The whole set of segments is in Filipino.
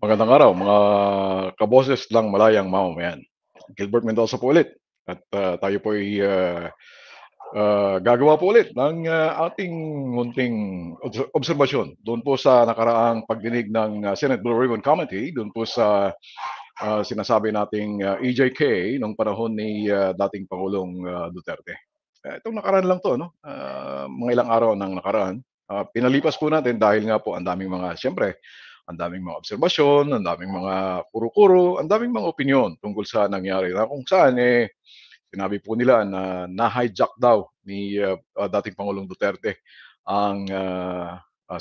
Magandang araw mga kaboses ng malayang mamamayan. Gilbert Mendoza po ulit at tayo po ay gagawa po ulit ng ating munting obserbasyon doon po sa nakaraang pagdinig ng Senate Blue Ribbon Committee doon po sa sinasabi nating EJK nung panahon ni dating Pangulong Duterte. Itong nakaraan lang to, no? Mga ilang araw nang nakaraan. Pinalipas po natin dahil nga po ang daming mga, siyempre, ang daming mga obserbasyon, ang daming mga kuro-kuro, ang daming mga opinyon tungkol sa nangyari na kung saan sinabi po nila na na-hijack daw ni dating Pangulong Duterte ang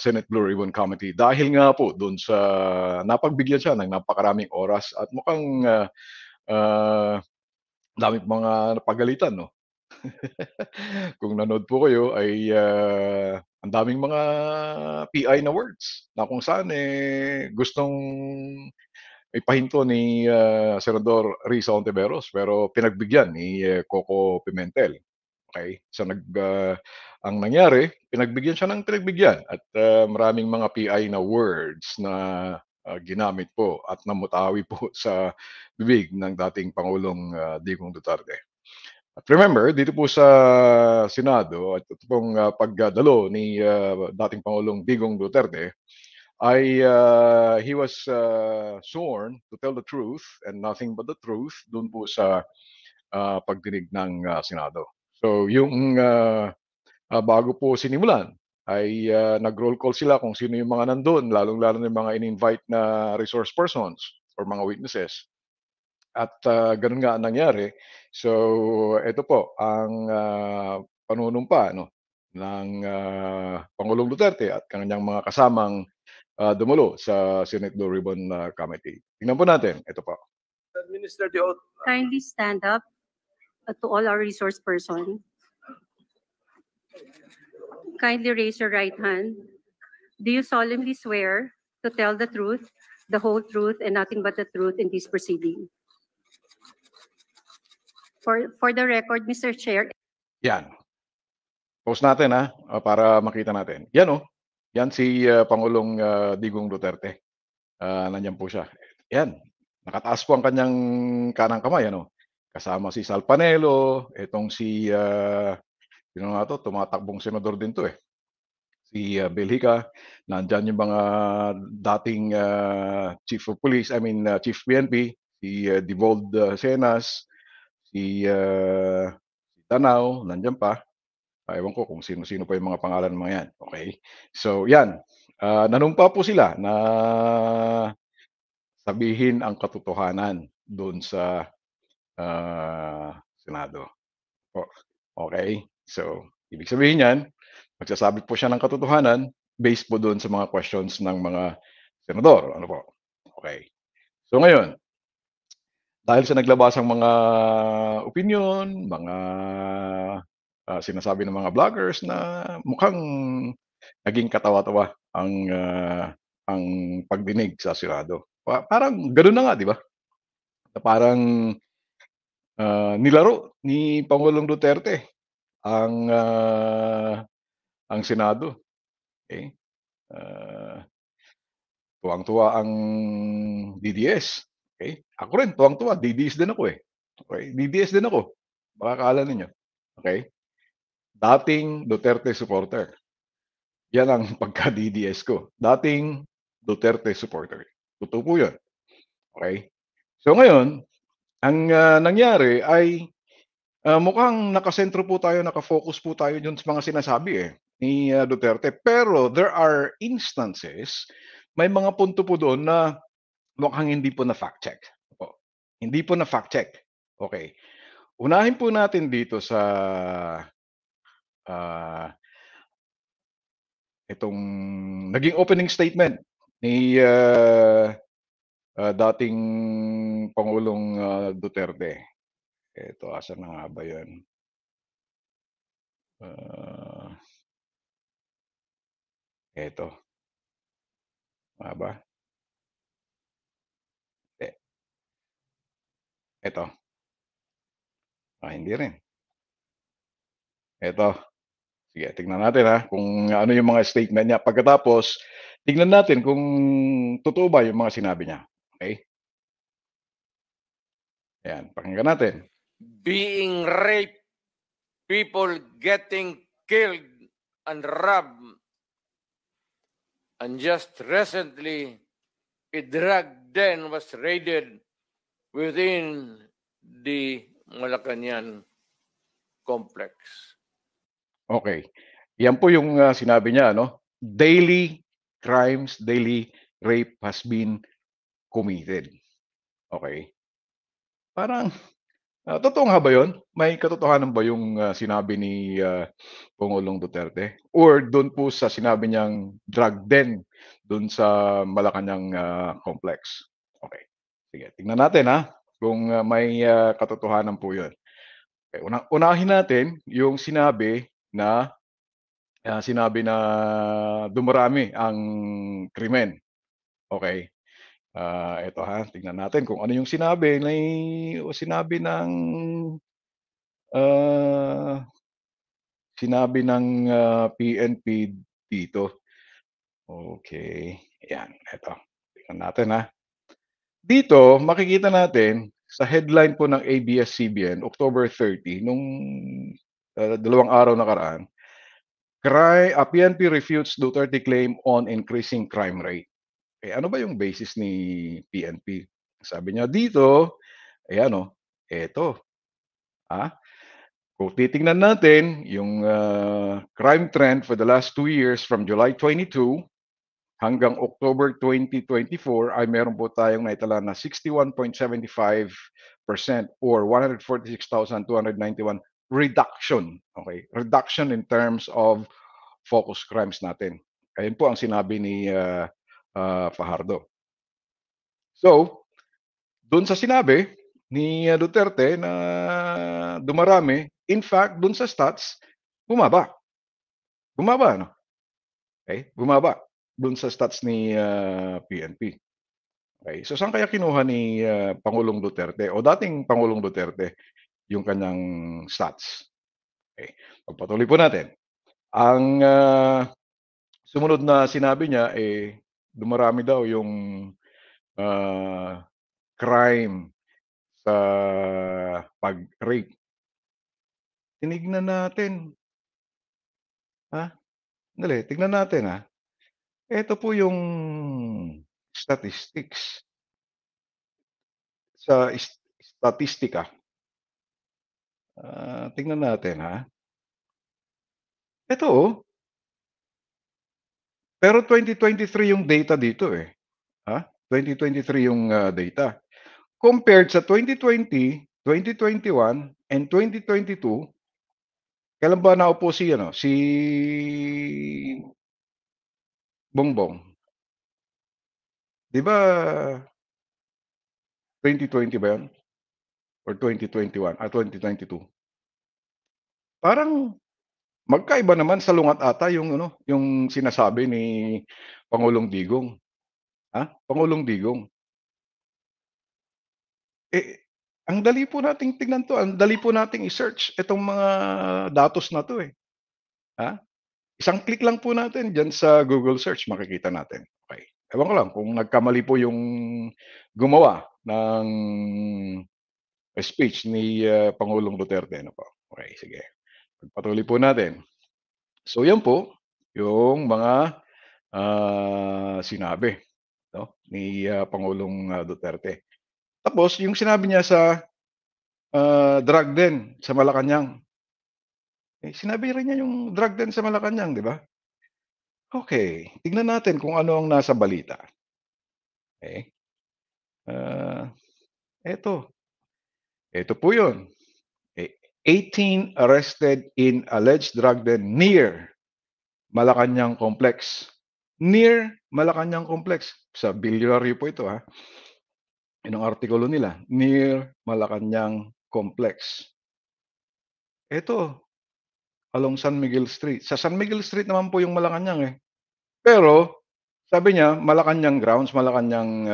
Senate Blue Ribbon Committee dahil nga po doon sa napagbigyan siya ng napakaraming oras at mukhang uh, dami mga napagalitan, no? Kung nanood po kayo ay ang daming mga PI na words na kung saan gustong ipahinto ni Senador Risa Hontiveros pero pinagbigyan ni Coco Pimentel. Okay? So ang nangyari, pinagbigyan siya ng pinagbigyan at maraming mga PI na words na ginamit po at namutawi po sa bibig ng dating Pangulong Digong Duterte. At remember, dito po sa Senado at ito pong pagdalo ni dating Pangulong Digong Duterte ay he was sworn to tell the truth and nothing but the truth doon po sa pagdinig ng Senado. So yung bago po sinimulan ay nag-roll call sila kung sino yung mga nandun, lalong-lalo na yung mga in-invite na resource persons or mga witnesses. At gano'n nga ang nangyari. So ito po ang panunumpa no ng Pangulong Duterte at kanyang mga kasamang dumalo sa Senate Blue Ribbon Committee. Tingnan po natin, ito po. Administer the oath. Kindly stand up to all our resource person. Kindly raise your right hand. Do you solemnly swear to tell the truth, the whole truth, and nothing but the truth in this proceeding? For the record, Mr. Chair. Yan. Post natin para makita natin. Yan Yan si Pangulong Digong Duterte. Nandiyan po siya. Yan. Nakataas po ang kanyang kanang kamay, Kasama si Sal Panelo, itong si sino nga to, tumatakbong senador din to si Belhica, nandiyan yung mga dating Chief of Police, Chief PNP, si Devold Cenas, si Tanaw, nandiyan pa. Ewan ko kung sino-sino pa yung mga pangalan ng mga yan. Okay? So yan, nanumpa po sila na sabihin ang katotohanan doon sa Senado. Okay? So, ibig sabihin yan, magsasabi po siya ng katotohanan based po doon sa mga questions ng mga senador. Ano po? Okay. So ngayon, dahil sa naglabasang mga opinion, mga sinasabi ng mga vloggers na mukhang naging katawa-tawa ang pagdinig sa Senado. Parang gano'n na nga, 'di ba? Parang nilaro ni Pangulong Duterte ang Senado. Okay? Ah, tuwang-tuwa ang DDS. Okay? Ako rin tuwang-tuwa, DDS din ako Okay? DDS din ako. Baka akala ninyo. Okay? Dating Duterte supporter. Yan ang pagka-DDS ko. Dating Duterte supporter. Totoo po yun. Okay? So ngayon, ang nangyari ay mukhang nakasentro po tayo, nakafocus po tayo dun sa mga sinasabi ni Duterte. Pero there are instances, may mga punto po doon na mukhang hindi po na fact check. Hindi po na fact check. Okay. Unahin po natin dito sa itong naging opening statement ni dating Pangulong Duterte. Ito, asan na nga ba yun? Ito. Nga ba? Ito. Hindi rin. Ito. Sige, tignan natin kung ano yung mga statement niya. Pagkatapos, Tignan natin kung totoo ba yung mga sinabi niya. Okay? Ayan, pakinggan natin. Being raped, people getting killed and robbed. And just recently, a drug den was raided within the Malacañang complex. Okay. Yan po yung sinabi niya, no? Daily crimes, daily rape has been committed. Okay. Parang, totoo nga ba yun? May katotohanan ba yung sinabi ni Pangulong Duterte? Or doon po sa sinabi niyang drug den doon sa Malacanang complex? Okay. Sige, tingnan natin ha kung may katotohanan po yun. Okay, unahin natin yung sinabi na dumarami ang krimen. Okay. Ito ha, tingnan natin kung ano yung sinabi ng ah, PNP dito. Okay, ayan, eto. Tingnan natin ha. Dito makikita natin sa headline po ng ABS-CBN October 30 nung 2 araw nakaraan, PNP refutes Duterte claim on increasing crime rate. Eh, ano ba yung basis ni PNP? Sabi niya dito, ayan o, eto, ah, kung titingnan natin yung crime trend for the last 2 years from July 22 hanggang October 2024 ay meron po tayong naitala na 61.75% or 146,291 reduction. Okay? Reduction in terms of focus crimes natin. Ayun po ang sinabi ni Fajardo. So, doon sa sinabi ni Duterte na dumarami, in fact, doon sa stats, bumaba. Bumaba, no? Okay? Bumaba doon sa stats ni PNP. Okay? So, saan kaya kinuha ni Pangulong Duterte o dating Pangulong Duterte yung kanyang stats? Okay? Pagpatuloy po natin. Ang sumunod na sinabi niya, dumarami daw yung crime sa pag-rape. Tinignan natin. Dali, tignan natin Ito po yung statistics sa statistika. Tignan natin Ito pero 2023 yung data dito 2023 yung data. Compared sa 2020, 2021, and 2022, kailan ba naupo si Bongbong? 'Di ba 2020 ba 'yun? Or 2021, 2022? Parang magkaiba naman, salungat ata yung yung sinasabi ni Pangulong Digong. Pangulong Digong. Ang dali po nating tignan 'to, ang dali po nating i-search itong mga datos na 'to, Isang click lang po natin diyan sa Google search makikita natin. Okay. Ewan ko lang kung nagkamali po yung gumawa ng speech ni Pangulong Duterte, ano po. Okay, sige. Pagpatuloy po natin. So yan po yung mga sinabi ni Pangulong Duterte. Tapos yung sinabi niya sa drug den sa Malacanang. Sinabi rin niya yung drug den sa Malacanang, di ba? Okay, tignan natin kung ano ang nasa balita. Okay. Ito po yun. 18 arrested in alleged drug den near Malacanang Complex. Near Malacanang Complex. Sa Bilyonaryo po ito Yun ang artikulo nila. Near Malacanang Complex. Ito, along San Miguel Street. Sa San Miguel Street naman po yung Malacanang Pero, sabi niya, Malacanang grounds, Malacanang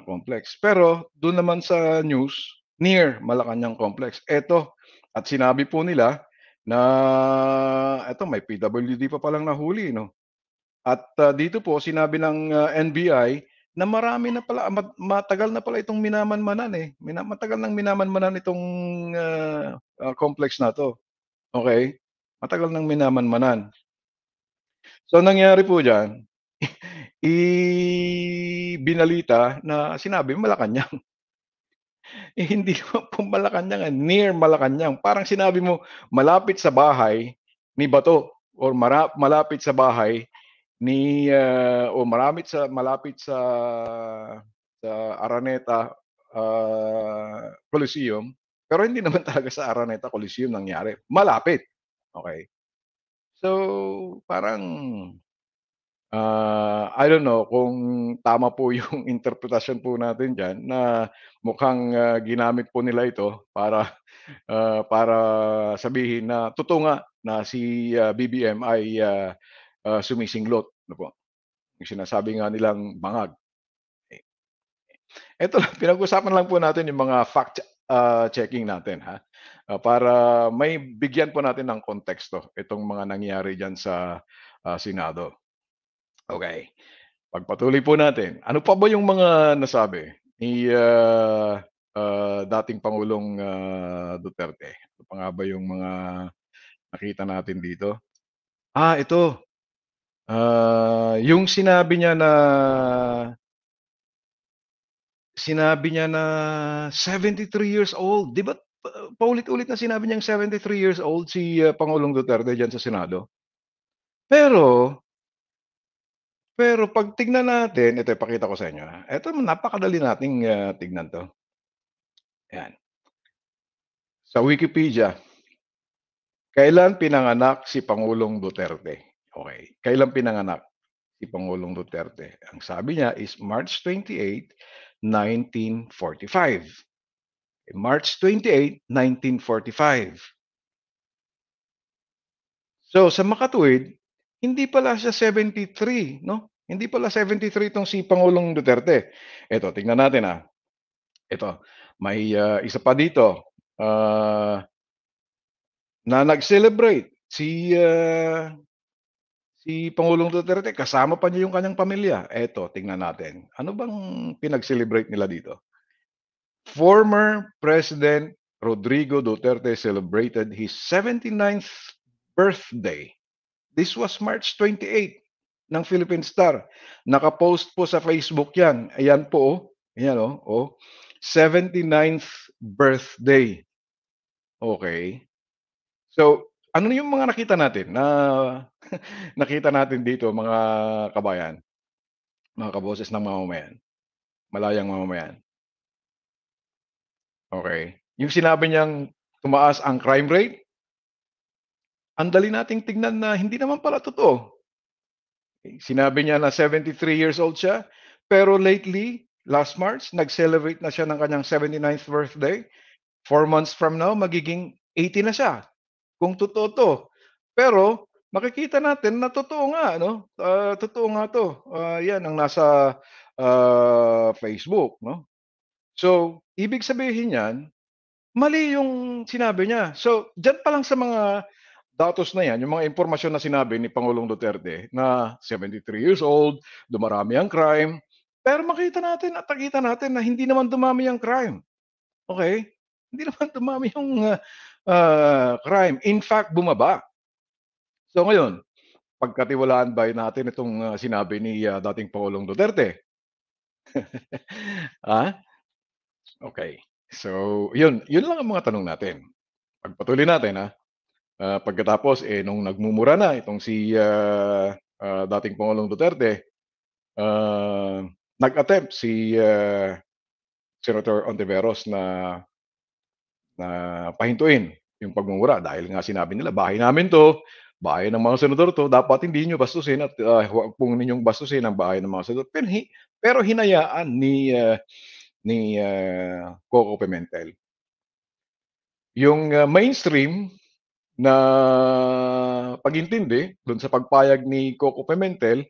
complex. Pero, doon naman sa news, near Malacanang complex. Ito, at sinabi po nila na ito may PWD pa palang nahuli, no? At dito po sinabi ng NBI na marami na pala matagal na pala itong minamanmanan, eh, matagal nang minamanmanan itong complex na 'to, okey? Matagal nang minamanmanan. So ang nangyari po diyan, binalita na sinabi Malacanang. Eh, hindi naman po Malacanang, near Malacanang. Parang sinabi mo malapit sa bahay ni Bato or malapit sa bahay ni, o malapit sa Araneta, Coliseum, pero hindi naman talaga sa Araneta Coliseum nangyari, malapit, okey. So, parang, I don't know kung tama po yung interpretasyon po natin diyan na mukhang, ginamit po nila ito para sabihin na totoo nga na si, BBM ay, sumisinglot, ano po, yung sinasabi nga nilang bangag. Eh, eto lang pinag-usapan lang po natin yung mga checking natin, ha, para may bigyan po natin ng konteksto itong mga nangyari diyan sa, Senado. Okey, pagpatuloy po natin, ano pa ba yung mga nasabi ni, dating Pangulong, Duterte? Ano pa nga ba yung mga nakita natin dito? Ito, yung sinabi niya na 73 years old, 'di ba paulit-ulit na sinabi niyang 73 years old si, Pangulong Duterte diyan sa Senado. Pero, pero 'pag tignan natin, ito ipakita ko sa inyo, ito napakadali nating, tignan 'to, ayan. Sa Wikipedia, kailan pinanganak si Pangulong Duterte? Okey, kailan pinanganak si Pangulong Duterte? Ang sabi niya is March 28, 1945. March 28, 1945. So, sa makatuwid, hindi pala siya 73, 'no? Hindi pala 73 'tong si Pangulong Duterte. Eto tingnan natin, Ito, may, isa pa dito, na nag-celebrate si Pangulong Duterte, kasama pa niya yung kanyang pamilya. Eto tingnan natin, ano bang pinag-celebrate nila dito? Former President Rodrigo Duterte celebrated his 79th birthday. This was March 28 ng Philippine Star. Naka-post po sa Facebook 'yan. Ayan po, ayan, 79th birthday. Okey. So, ano yung mga nakita natin na nakita natin dito mga kabayan, mga kaboses ng mamamayan, malayang mamamayan? Okey. Yung sinabi niyang tumaas ang crime rate, ang dali nating tignan na hindi naman pala totoo. Sinabi niya na 73 years old siya, pero lately, last March, nag-celebrate na siya ng kanyang 79th birthday. 4 months from now, magiging 80 na siya, kung totoo 'to. Pero makikita natin na totoo nga, totoo nga 'to. 'Yan ang nasa, Facebook, 'no. So, ibig sabihin niyan, mali yung sinabi niya. So, diyan pa lang sa mga datos na 'yan, yung mga impormasyon na sinabi ni Pangulong Duterte na 73 years old, dumarami ang crime, pero makita natin at nakita natin na hindi naman dumami ang crime, okey? Hindi naman dumami yung, crime, in fact bumaba. So ngayon, pagkatiwalaan ba natin itong, sinabi ni, dating Pangulong Duterte? Ah, okey. So yun lang ang mga tanong natin. Pagpatuloy natin, pagkatapos, nung nagmumura na itong si, dating Pangulong Duterte, nag-attempt si, Senator Ontiveros na pahintuin yung pagmumura dahil nga sinabi nila, "Bahay namin 'to, bahay ng mga senador 'to, dapat hindi niyo bastusin at, huwag po ninyong bastusin ang bahay ng mga senador." Pero hinayaan ni Coco Pimentel. Yung, mainstream na pag-intindi dun sa pagpayag ni Coco Pimentel,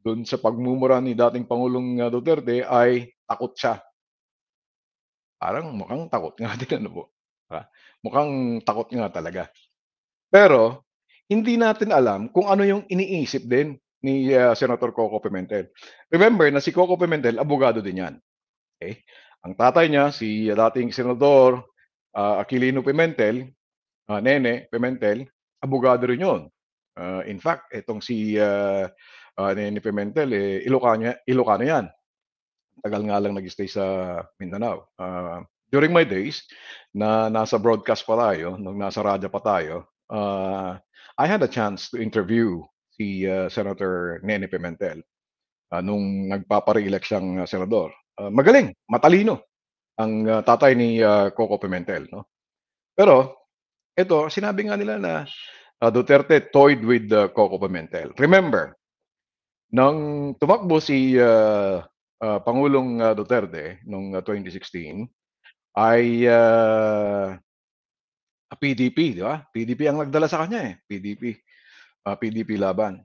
dun sa pagmumura ni dating Pangulong, Duterte ay takot siya. Parang mukhang takot nga din ano po, mukhang takot nga talaga. Pero hindi natin alam kung ano yung iniisip din ni Senator Coco Pimentel. Remember na si Coco Pimentel, abogado din yan. Okay? Ang tatay niya, si dating Senador Aquilino Pimentel, Nene Pimentel, abogado rin yun. In fact, itong si Nene Pimentel, Ilocano yan. Tagal nga lang nag-stay sa Mindanao. During my days, na nasa broadcast pa tayo, nung nasa radyo pa tayo, I had a chance to interview si Senator Nene Pimentel nung nagpapa-re-elect siyang senador. Magaling, matalino ang tatay ni Coco Pimentel. No? Pero ito, sinabi nga nila na Duterte toyed with Coco Pimentel. Remember, nang tumakbo si Pangulong Duterte noong 2016 ay PDP, di ba? PDP ang nagdala sa kanya eh, PDP. PDP Laban.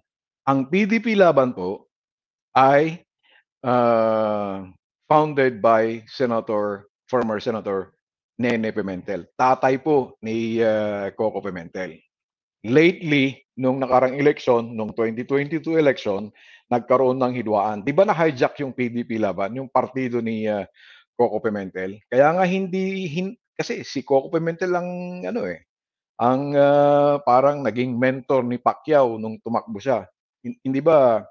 Ang PDP Laban po ay founded by former Senator Nene Pimentel. Tatay po ni Coco Pimentel. Lately, nung nakarang election, nung 2022 election, nagkaroon ng hidwaan. Di ba na-hijack yung PDP Laban, yung partido ni Coco Pimentel? Kaya nga kasi si Coco Pimentel ang ang parang naging mentor ni Pacquiao nung tumakbo siya. Hindi ba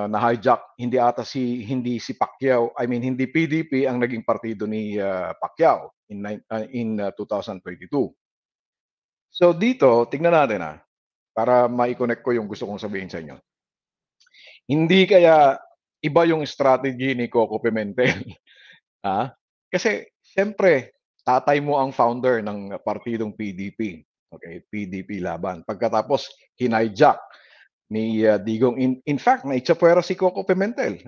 na-hijack, hindi si Pacquiao, hindi PDP ang naging partido ni Pacquiao in 2022. So dito, tingnan natin para mai-connect ko yung gusto kong sabihin sa inyo. Hindi kaya iba yung strategy ni Coco Pimentel. Kasi siyempre, tatay mo ang founder ng partidong PDP. Okay, PDP Laban. Pagkatapos, hinhijack ni Digong. In fact, naitsapwera si Coco Pimentel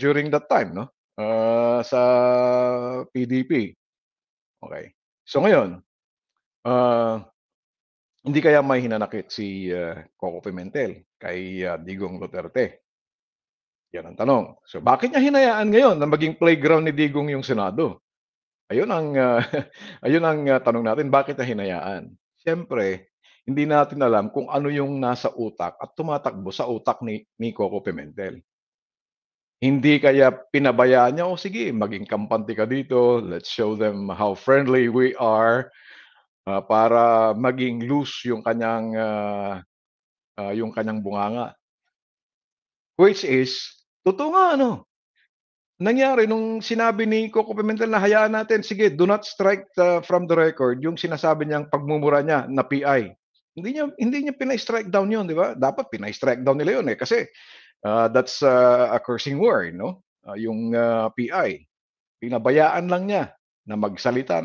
during that time, no? Sa PDP. Okay. So ngayon, hindi kaya may hinanakit si Coco Pimentel kay Digong Duterte? Yan ang tanong. So bakit niya hinayaan ngayon na maging playground ni Digong yung Senado? Ayun ang ayun ang tanong natin, bakit niya hinayaan? Siyempre, hindi natin alam kung ano yung nasa utak at tumatakbo sa utak ni Coco Pimentel. Hindi kaya pinabayaan niya, "O sige, maging kampante ka dito. Let's show them how friendly we are." Para maging loose yung kanyang bunganga. Which is, totoo nga nangyari nung sinabi ni Coco Pimentel na hayaan natin, sige, do not strike from the record yung sinasabi niyang pagmumura niya na PI. Hindi niya pina-strike down yun, di ba? Dapat pina-strike down nila yun kasi that's a cursing word, no? Yung PI. Pinabayaan lang niya na magsalita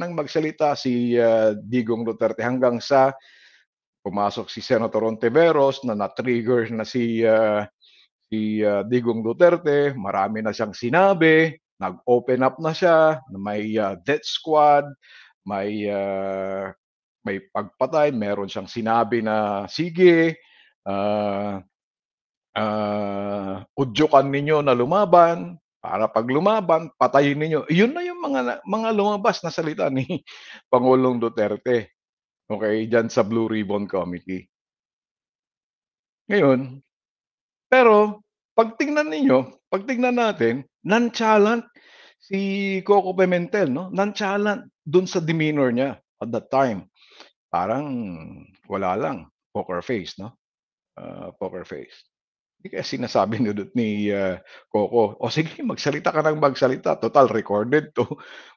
si Digong Duterte hanggang sa pumasok si Senator Ontiveros na na-trigger na si Digong Duterte, marami na siyang sinabi, nag-open up na siya na may death squad, may pagpatay, meron siyang sinabi na sige, udyukan ninyo na lumaban, para pag lumaban, patayin ninyo. Iyon na yung mga lumabas na salita ni Pangulong Duterte. Okay, diyan sa Blue Ribbon Committee. Ngayon, pero pag tingnan natin, nonchalant si Coco Pimentel, no? Nonchalant dun sa demeanor niya at that time. Parang wala lang, poker face, no? Poker face. Hindi kaya sinasabi ni Coco, "O sige, magsalita ka ng magsalita, total recorded 'to."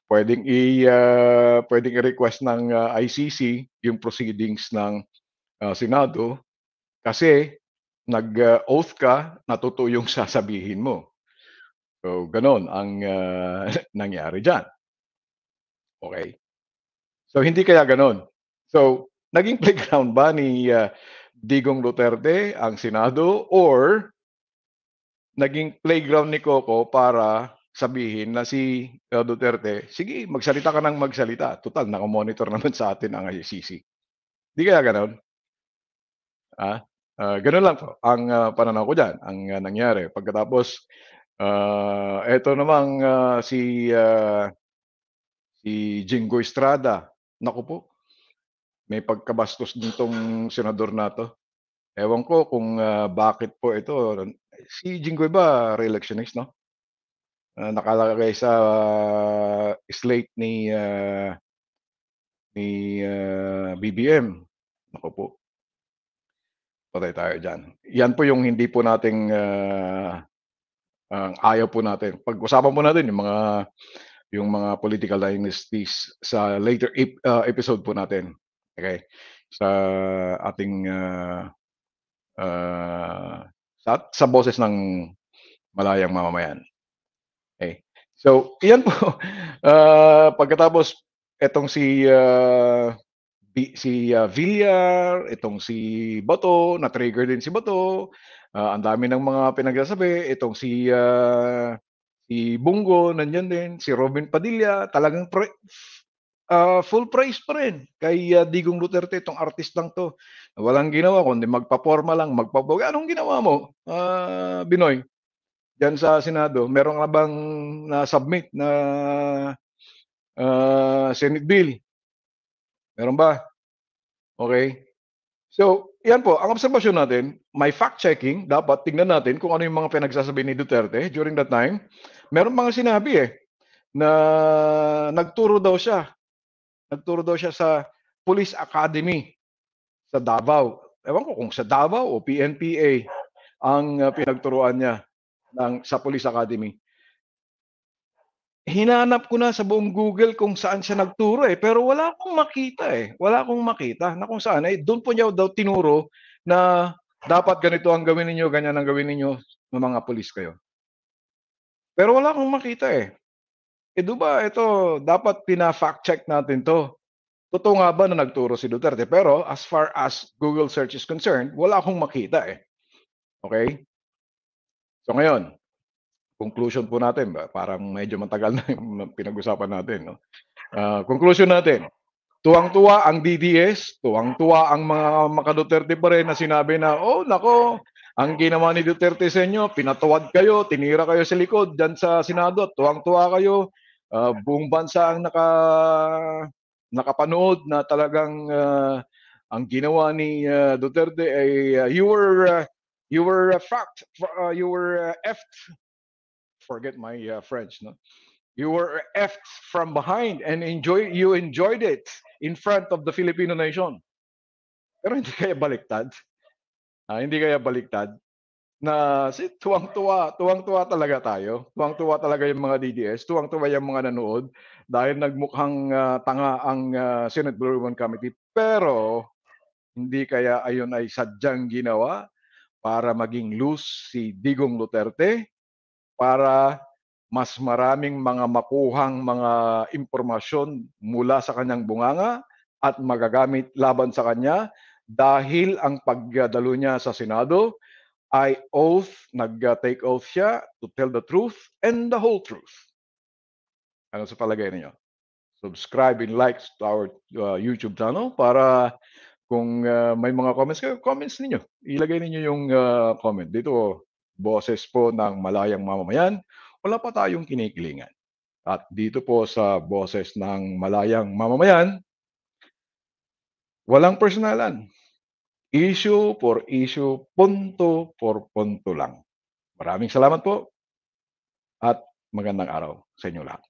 Pwedeng i-request ng ICC yung proceedings ng Senado kasi nag-oath ka na totoo yung sasabihin mo. So gano'n ang nangyari diyan. Okay. So hindi kaya gano'n. So naging playground ba ni Digong Duterte ang Senado or naging playground ni Coco para sabihin na si Duterte, "Sige, magsalita ka ng magsalita, tutal naka-monitor naman sa atin ang ICC." Di kaya gano'n? Gano'n lang po ang pananaw ko diyan, ang nangyari. Pagkatapos, eto namang si Jinggoy Estrada, naku po, may pagkabastos nitong senador na 'to. Ewan ko kung, bakit po ito si Jinggoy ba re-electionist 'no? Nakalagay sa slate ni BBM. Naku po, patay tayo diyan. Yan po yung hindi po nating, ang ayaw po natin. Pag-usapan po natin yung mga political dynasties sa later episode po natin, okey? Sa ating, sa boses ng malayang mamamayan. Okey. So, iyan po, pagkatapos etong si Villar, itong si Bato, na-trigger din si Bato, ang dami ng mga pinagsasabi, itong si Bongo nandiyan din, si Robin Padilla, talagang full praise pa rin kay, Digong Duterte, itong artistang 'to. Walang ginawa kundi magpaporma lang, anong ginawa mo, Binoy, diyan sa Senado? Meron ka bang na-submit na, Senate bill? Meron ba? Okey. So, 'yan po ang obserbasyon natin, may fact checking, dapat tingnan natin kung ano yung mga pinagsasabi ni Duterte during that time. Meron mga sinabi, na nagturo daw siya sa Police Academy sa Davao. Ewan ko kung sa Davao o PNPA ang, pinagturuan niya sa Police Academy. Hinanap ko na sa buong Google kung saan siya nagturo, pero wala akong makita, Wala akong makita na kung saan, dun po niya daw tinuro na dapat ganito ang gawin ninyo, ganyan ang gawin ninyo ng mga pulis kayo. Pero wala akong makita, eh. 'Di ba ito dapat pina-fact check natin 'to. Totoo nga ba na nagturo si Duterte? Pero as far as Google search is concerned, wala akong makita, Okey? So ngayon, conclusion po natin ba parang medyo matagal na yung pinag-usapan natin 'no. Conclusion natin, tuwang-tuwa ang DDS, tuwang-tuwa ang mga maka-Duterte pa rin na sinabi na, "Oh naku, ang ginawa ni Duterte sa inyo, pinatuwad kayo, tinira kayo sa likod diyan sa Senado at tuwang-tuwa kayo." Buong bansa ang nakapanood na talagang, ang ginawa ni, Duterte ay, you were effed, forget my, French 'no. You were effed from behind and you enjoyed it in front of the Filipino nation. Pero hindi kaya baliktad? Hindi kaya baliktad na tuwang-tuwa talaga tayo, tuwang-tuwa talaga yung mga DDS, tuwang-tuwa yung mga nanood dahil nagmukhang, tanga ang, Senate Blue Ribbon Committee. Pero hindi kaya ayon ay sadyang ginawa para maging loose si Digong Duterte, para mas maraming mga makuhang mga impormasyon mula sa kanyang bunganga at magagamit laban sa kanya dahil ang pagdalo niya sa Senado ay take oath siya to tell the truth and the whole truth. Ano sa palagay ninyo? Subscribe and like to our, YouTube channel para kung, may mga comments kayo, comments ninyo. Ilagay ninyo yung, comment. Dito, boses po ng malayang mamamayan, wala pa tayong kinikilingan. At dito po sa boses ng malayang mamamayan, walang personalan. Issue for issue, punto for punto lang. Maraming salamat po at magandang araw sa inyo lahat.